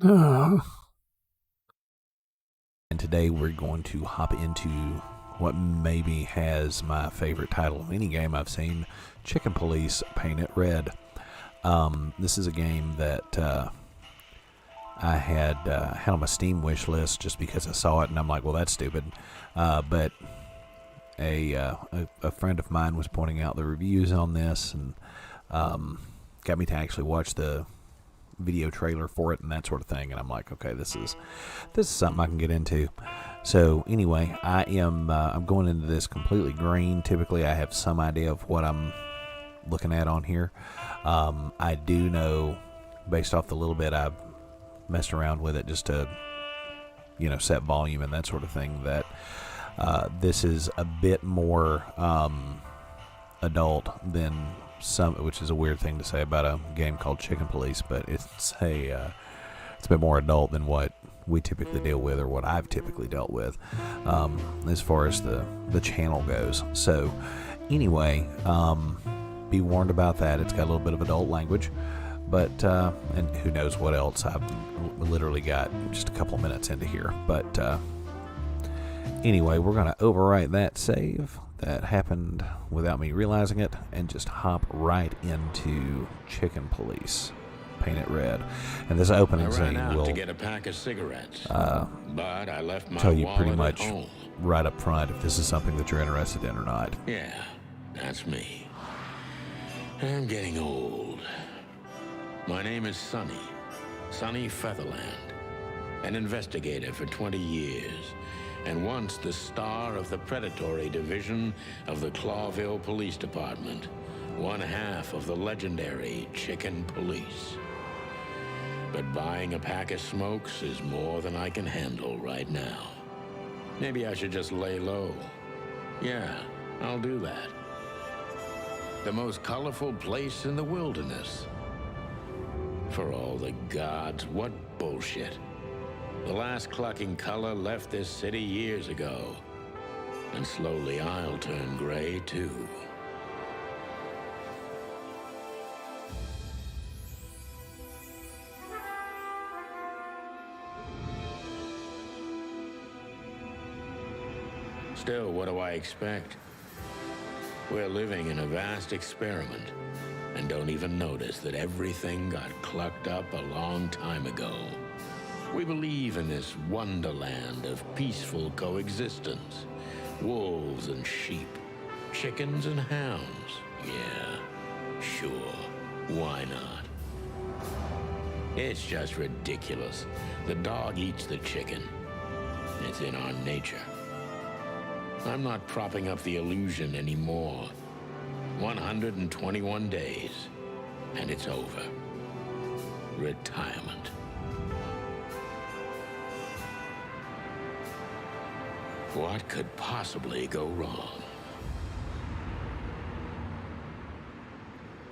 And today we're going to hop into what maybe has my favorite title of any game I've seen, Chicken Police Paint It Red. This is a game that I had on my Steam wish list just because I saw it and I'm like, well, that's stupid. But a friend of mine was pointing out the reviews on this and got me to actually watch the video trailer for it and that sort of thing, and I'm like, okay, this is something I can get into. So anyway, I'm going into this completely green. Typically I have some idea of what I'm looking at on here. I do know, based off the little bit I've messed around with it just to set volume and that sort of thing, that this is a bit more adult than some, which is a weird thing to say about a game called Chicken Police, but it's a bit more adult than what we typically deal with, or what I've typically dealt with, as far as the channel goes. So anyway, be warned about that. It's got a little bit of adult language, but and who knows what else. I've literally got just a couple of minutes into here, but anyway, we're going to overwrite that save that happened without me realizing it and just hop right into Chicken Police Paint It Red. And this opening scene will to get a pack of cigarettes, but I left my tell you pretty wallet much at home. right up front if this is something that you're interested in or not. Yeah, that's me. I'm getting old. My name is Sonny Featherland, an investigator for 20 years. And once the star of the predatory division of the Clawville Police Department, one half of the legendary Chicken Police. But buying a pack of smokes is more than I can handle right now. Maybe I should just lay low. Yeah, I'll do that. The most colorful place in the wilderness. For all the gods, what bullshit. The last clucking color left this city years ago. And slowly I'll turn gray, too. Still, what do I expect? We're living in a vast experiment, and don't even notice that everything got clucked up a long time ago. We believe in this wonderland of peaceful coexistence. Wolves and sheep, chickens and hounds. Yeah, sure, why not? It's just ridiculous. The dog eats the chicken. It's in our nature. I'm not propping up the illusion anymore. 121 days, and it's over. Retirement. What could possibly go wrong?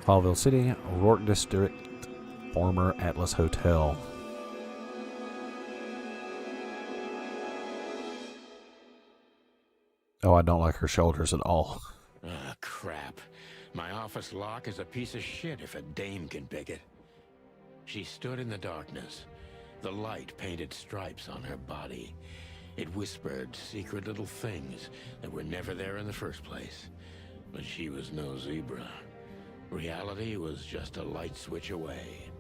Clawville City, Rourke District, former Atlas Hotel. Oh, I don't like her shoulders at all. Ah, crap. My office lock is a piece of shit if a dame can pick it. She stood in the darkness. The light painted stripes on her body. It whispered secret little things that were never there in the first place. But she was no zebra. Reality was just a light switch away.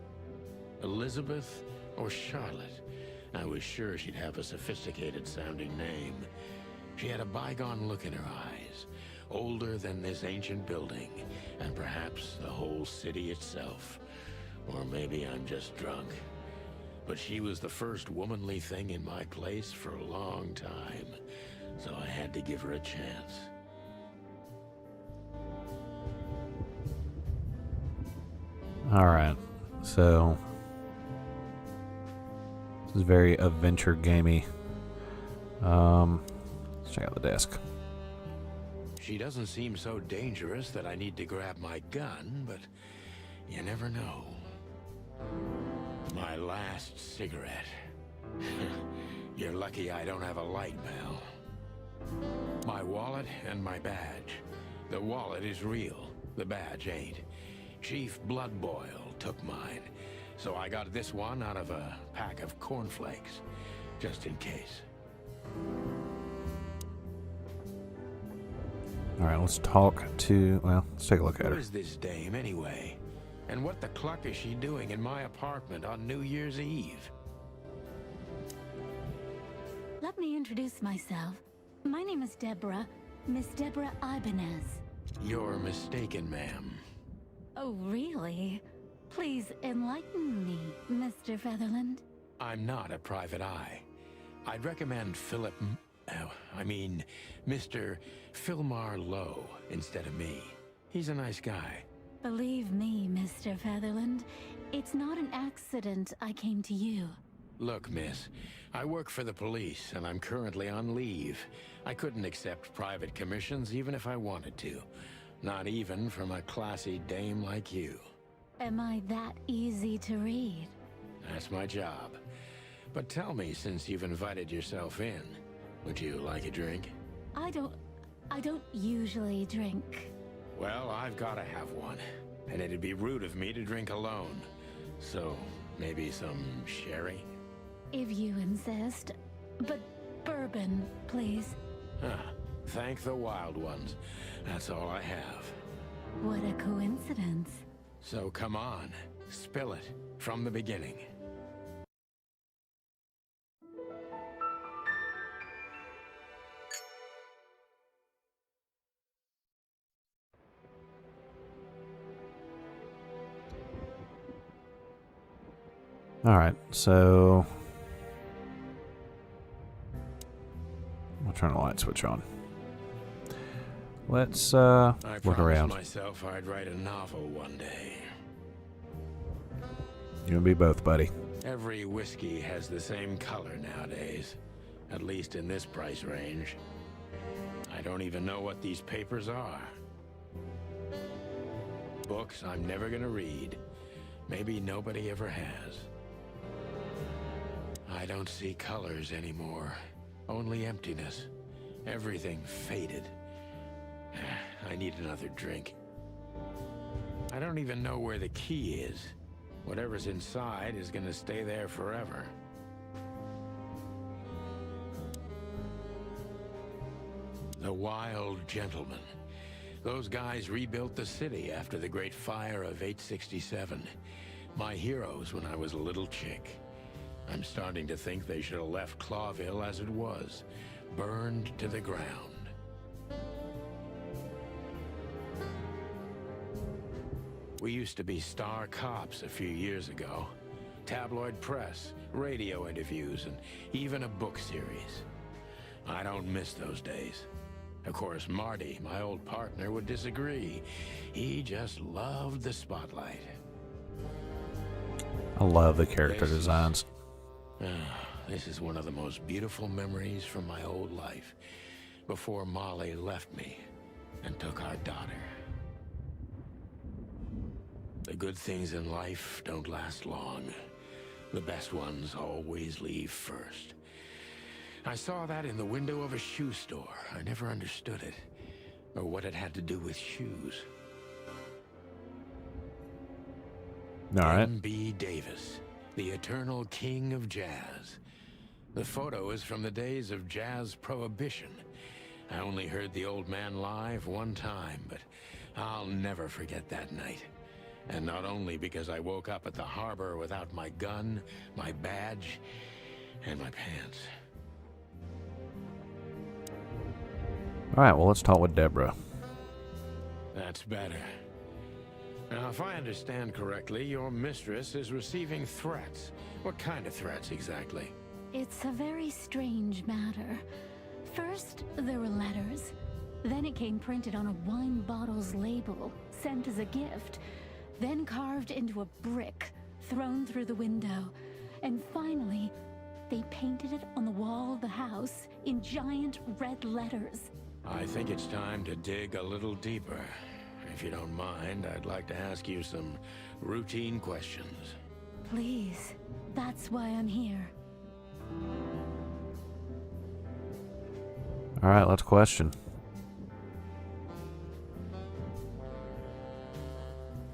Elizabeth or Charlotte? I was sure she'd have a sophisticated-sounding name. She had a bygone look in her eyes, older than this ancient building, and perhaps the whole city itself. Or maybe I'm just drunk. But she was the first womanly thing in my place for a long time, so I had to give her a chance. Alright, so this is very adventure gamey. Let's check out the desk. She doesn't seem so dangerous that I need to grab my gun, but you never know. My last cigarette. You're lucky I don't have a light, pal. My wallet and my badge. The wallet is real. The badge ain't. Chief Bloodboil took mine. So I got this one out of a pack of cornflakes, just in case. Alright, let's talk to... Well, let's take a look at her. Who is this dame, anyway? And what the cluck is she doing in my apartment on New Year's Eve? Let me introduce myself. My name is Deborah, Miss Deborah Ibanez. You're mistaken, ma'am. Oh, really? Please enlighten me, Mr. Featherland. I'm not a private eye. I'd recommend Mr. Philmar Lowe instead of me. He's a nice guy. Believe me, Mr. Featherland, it's not an accident I came to you. Look, miss, I work for the police, and I'm currently on leave. I couldn't accept private commissions even if I wanted to. Not even from a classy dame like you. Am I that easy to read? That's my job. But tell me, since you've invited yourself in, would you like a drink? I don't usually drink. Well, I've gotta have one. And it'd be rude of me to drink alone. So, maybe some sherry? If you insist. But bourbon, please. Thank the wild ones. That's all I have. What a coincidence. So come on, spill it from the beginning. Alright, so... I'll turn the light switch on. Let's I look around. promised myself I'd write a novel one day. You and me both, buddy. Every whiskey has the same color nowadays, at least in this price range. I don't even know what these papers are. Books I'm never gonna read. Maybe nobody ever has. I don't see colors anymore. Only emptiness. Everything faded. I need another drink. I don't even know where the key is. Whatever's inside is gonna stay there forever. The Wild Gentlemen. Those guys rebuilt the city after the Great Fire of 867. My heroes when I was a little chick. I'm starting to think they should have left Clawville as it was, burned to the ground. We used to be star cops a few years ago. Tabloid press, radio interviews, and even a book series. I don't miss those days. Of course, Marty, my old partner, would disagree. He just loved the spotlight. I love the character designs. This is one of the most beautiful memories from my old life, before Molly left me and took our daughter. The good things in life don't last long. The best ones always leave first. I saw that in the window of a shoe store. I never understood it, or what it had to do with shoes. All right. M.B. Davis, the eternal king of jazz. The photo is from the days of jazz prohibition. I only heard the old man live one time, but I'll never forget that night. And not only because I woke up at the harbor without my gun, my badge, and my pants. All right, well, let's talk with Deborah. That's better. Now, if I understand correctly, your mistress is receiving threats. What kind of threats, exactly? It's a very strange matter. First, there were letters. Then it came printed on a wine bottle's label, sent as a gift. Then carved into a brick, thrown through the window. And finally, they painted it on the wall of the house in giant red letters. I think it's time to dig a little deeper. If you don't mind, I'd like to ask you some routine questions. Please, that's why I'm here. All right, let's question.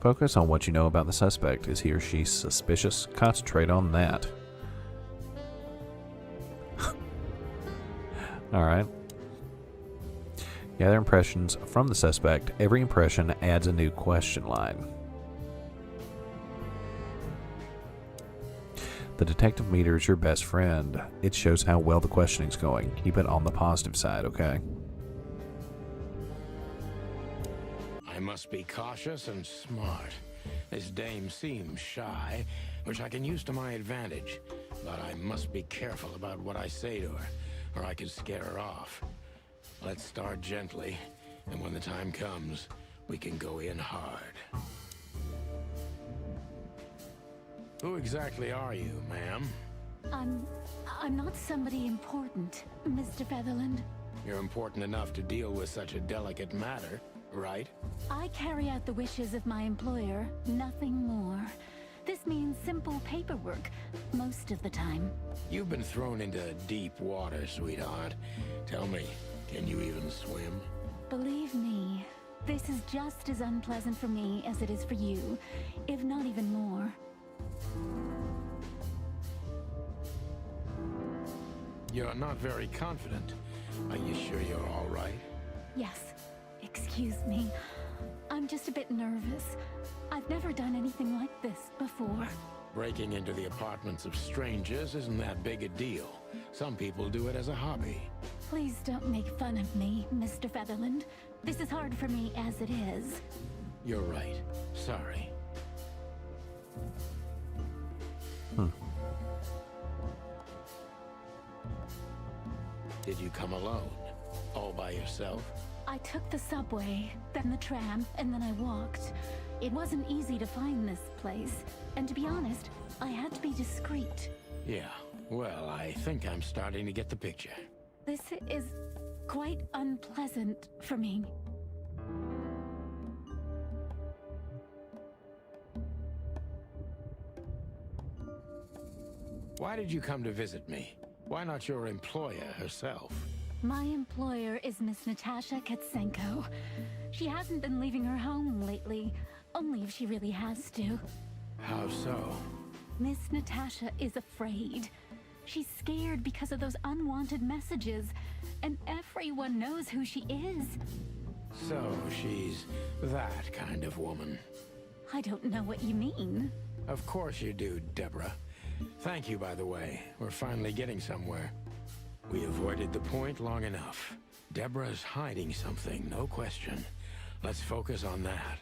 Focus on what you know about the suspect. Is he or she suspicious? Concentrate on that. Alright. Gather impressions from the suspect. Every impression adds a new question line. The detective meter is your best friend. It shows how well the questioning's going. Keep it on the positive side, okay? I must be cautious and smart. This dame seems shy, which I can use to my advantage. But I must be careful about what I say to her, or I could scare her off. Let's start gently, and when the time comes, we can go in hard. Who exactly are you, ma'am? I'm not somebody important, Mr. Featherland. You're important enough to deal with such a delicate matter, right? I carry out the wishes of my employer, nothing more. This means simple paperwork, most of the time. You've been thrown into deep water, sweetheart. Tell me, can you even swim? Believe me, this is just as unpleasant for me as it is for you, if not even more. You're not very confident. Are you sure you're all right? Yes, excuse me. I'm just a bit nervous. I've never done anything like this before. Breaking into the apartments of strangers isn't that big a deal. Some people do it as a hobby. Please don't make fun of me, Mr. Featherland. This is hard for me as it is. You're right. Sorry. Did you come alone? All by yourself? I took the subway, then the tram, and then I walked. It wasn't easy to find this place, and to be honest, I had to be discreet. Yeah, well, I think I'm starting to get the picture. This is quite unpleasant for me. Why did you come to visit me? Why not your employer herself? My employer is Miss Natasha Katsenko. She hasn't been leaving her home lately, only if she really has to. How so? Miss Natasha is afraid. She's scared because of those unwanted messages, and everyone knows who she is. So she's that kind of woman. I don't know what you mean. Of course you do, Deborah. Thank you, by the way. We're finally getting somewhere. We avoided the point long enough. Deborah's hiding something, no question. Let's focus on that.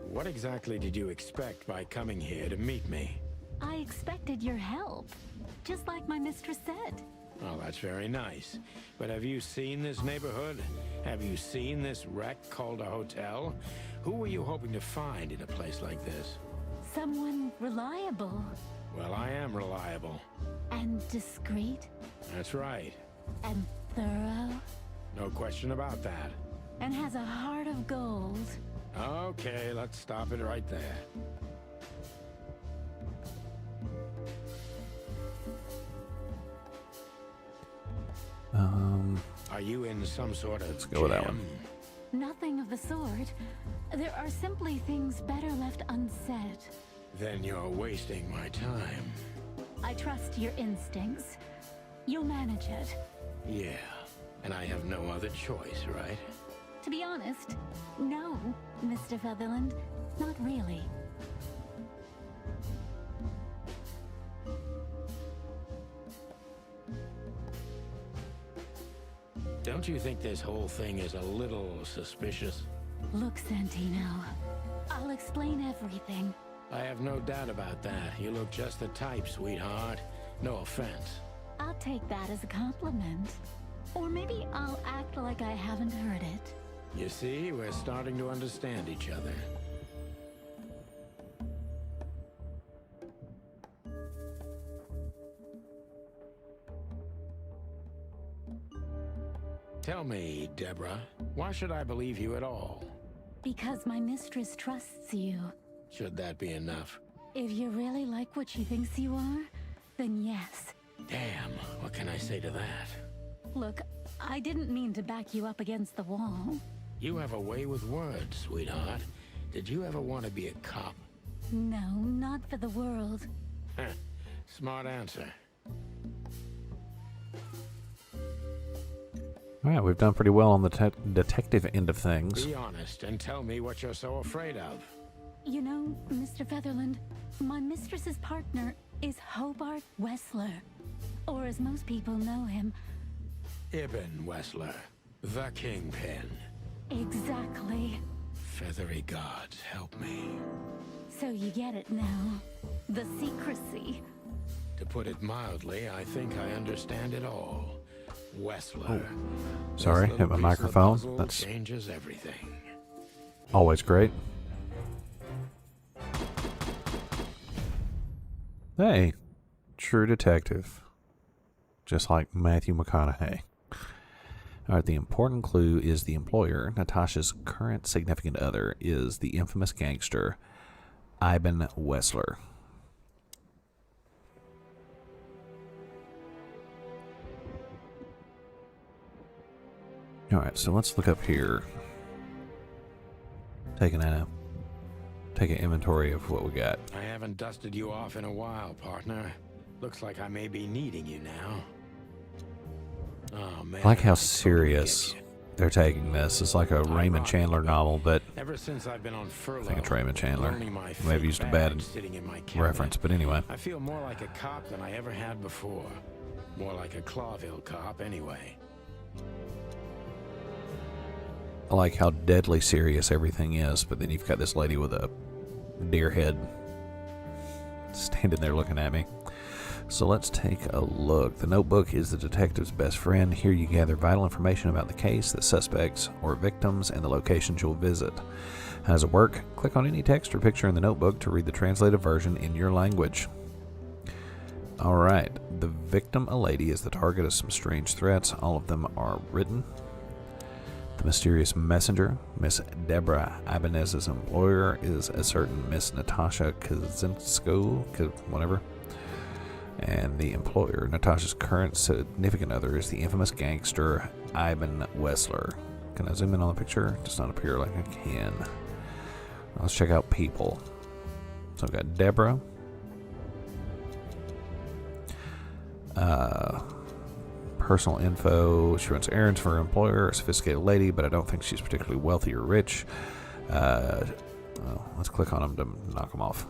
What exactly did you expect by coming here to meet me? I expected your help, just like my mistress said. Oh, that's very nice. But have you seen this neighborhood? Have you seen this wreck called a hotel? Who were you hoping to find in a place like this? Someone reliable. Well, I am reliable. And discreet. That's right. And thorough. No question about that. And has a heart of gold. Okay, let's stop it right there. Are you in some sort of Let's go with that one. Nothing of the sort. There are simply things better left unsaid. Then you're wasting my time. I trust your instincts. You'll manage it. Yeah, and I have no other choice, right? To be honest, no, Mr. Featherland. Not really. Don't you think this whole thing is a little suspicious? Look, Santino. I'll explain everything. I have no doubt about that. You look just the type, sweetheart. No offense. I'll take that as a compliment. Or maybe I'll act like I haven't heard it. You see, we're starting to understand each other. Tell me, Deborah, why should I believe you at all? Because my mistress trusts you. Should that be enough? If you really like what she thinks you are, then yes. Damn, what can I say to that? Look, I didn't mean to back you up against the wall. You have a way with words, sweetheart. Did you ever want to be a cop? No, not for the world. Heh, smart answer. All right, we've done pretty well on the detective end of things. Be honest and tell me what you're so afraid of. You know, Mr. Featherland, my mistress's partner is Hobart Wessler. Or as most people know him. Ibn Wessler, the Kingpin. Exactly. Feathery gods, help me. So you get it now. The secrecy. To put it mildly, I think I understand it all. Wessler. Oh, sorry, hit my microphone. That's changes everything. always great. Hey, true detective. Just like Matthew McConaughey. Alright, the important clue is the employer. Natasha's current significant other is the infamous gangster, Ibn Wessler. Alright, so let's look up here. Take an inventory of what we got. I haven't dusted you off in a while, partner. Looks like I may be needing you now. Oh, man, I like how I serious totally get you. they're taking this. It's like a Raymond Chandler novel, but Ever since I've been on furlough, I think it's Raymond Chandler. learning my May have fake used a bad badge sitting in my cabinet, reference, but anyway. I feel more like a cop than I ever had before. More like a Clawville cop, anyway. I like how deadly serious everything is, but then you've got this lady with a deer head standing there looking at me. So let's take a look. The notebook is the detective's best friend. Here you gather vital information about the case, the suspects or victims, and the locations you'll visit. How does it work? Click on any text or picture in the notebook to read the translated version in your language. Alright, the victim, a lady, is the target of some strange threats. All of them are written. The mysterious messenger, Miss Deborah Ibanez's employer, is a certain Miss Natasha Kaczynsko, whatever. And the employer, Natasha's current significant other, is the infamous gangster Ibn Wessler. Can I zoom in on the picture? It does not appear like I can. Let's check out people. So I've got Deborah. Personal info. She runs errands for her employer, a sophisticated lady, but I don't think she's particularly wealthy or rich. Well, let's click on them to knock them off.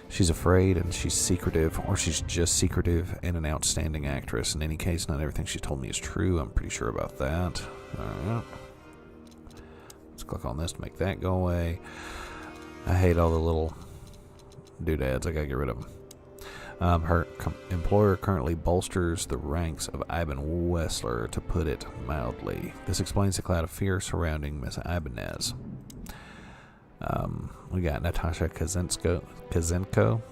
She's afraid and she's secretive, or she's just secretive and an outstanding actress. In any case, not everything she told me is true. I'm pretty sure about that. Let's click on this to make that go away. I hate all the little doodads. I gotta get rid of them. Her employer currently bolsters the ranks of Ibn Wessler, to put it mildly. This explains the cloud of fear surrounding Miss Ibanez. We got Natasha Kaczynsko.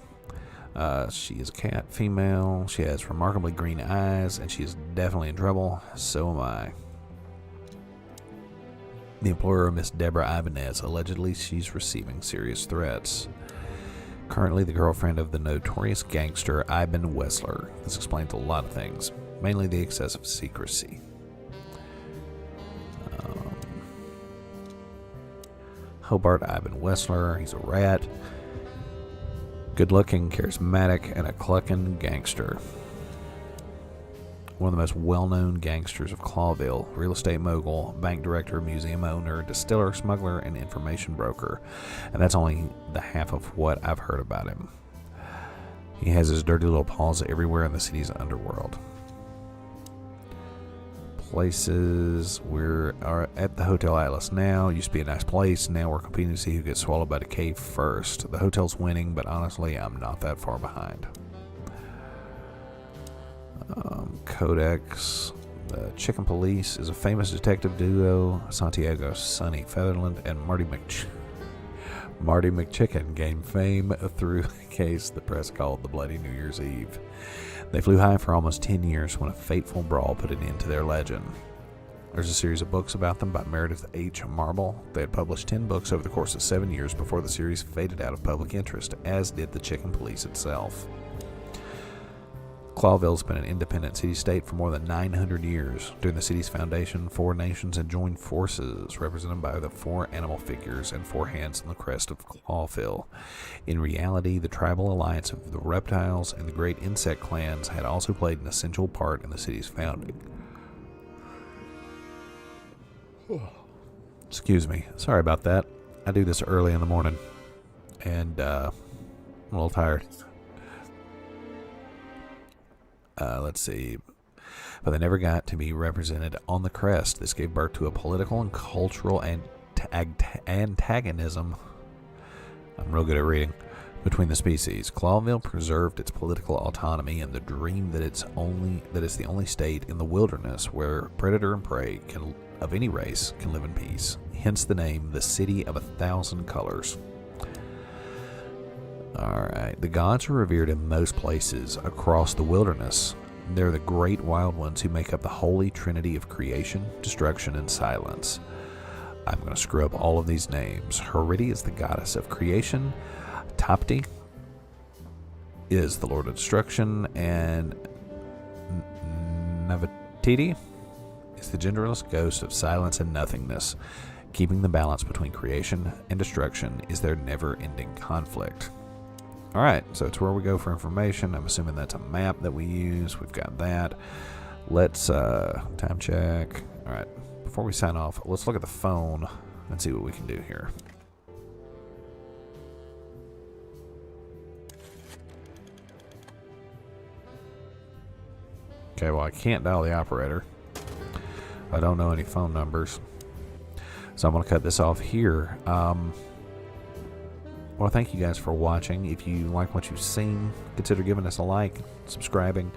She is a cat, female. She has remarkably green eyes, and she is definitely in trouble. So am I. The employer of Miss Deborah Ibanez. Allegedly, she's receiving serious threats. Currently the girlfriend of the notorious gangster Ibn Wessler. This explains a lot of things, mainly the excessive secrecy. Hobart Ibn Wessler, he's a rat. Good looking, charismatic, and a clucking gangster. One of the most well-known gangsters of Clawville, real estate mogul, bank director, museum owner, distiller, smuggler, and information broker. And that's only the half of what I've heard about him. He has his dirty little paws everywhere in the city's underworld. Places. We are at the Hotel Atlas now. Used to be a nice place. Now we're competing to see who gets swallowed by the cave first. The hotel's winning, but honestly, I'm not that far behind. Codex. The Chicken Police is a famous detective duo. Santiago Sonny Featherland and Marty McChicken gained fame through a case the press called the Bloody New Year's Eve. They flew high for almost 10 years when a fateful brawl put an end to their legend. There's a series of books about them by Meredith H. Marble. They had published 10 books over the course of 7 years before the series faded out of public interest, as did the Chicken Police itself. Clawville's been an independent city-state for more than 900 years. During the city's foundation, 4 nations had joined forces, represented by the 4 animal figures and 4 hands on the crest of Clawville. In reality, the tribal alliance of the reptiles and the great insect clans had also played an essential part in the city's founding. Excuse me. Sorry about that. I do this early in the morning, and I'm a little tired. Let's see. But they never got to be represented on the crest. This gave birth to a political and cultural antagonism. I'm real good at reading. Between the species. Clawville preserved its political autonomy and the dream that it's the only state in the wilderness where predator and prey of any race can live in peace. Hence the name, the City of 1,000 Colors. Alright, the gods are revered in most places across the wilderness. They're the great wild ones who make up the holy trinity of creation, destruction, and silence. I'm going to screw up all of these names. Heridi is the goddess of creation. Topti is the lord of destruction. And Navatiti is the genderless ghost of silence and nothingness. Keeping the balance between creation and destruction is their never-ending conflict. Alright, so it's where we go for information. I'm assuming that's a map that we use. We've got that. Let's time check. Alright, before we sign off, let's look at the phone and see what we can do here. Okay, well, I can't dial the operator. I don't know any phone numbers. So I'm going to cut this off here. Well, thank you guys for watching. If you like what you've seen, consider giving us a like, subscribing.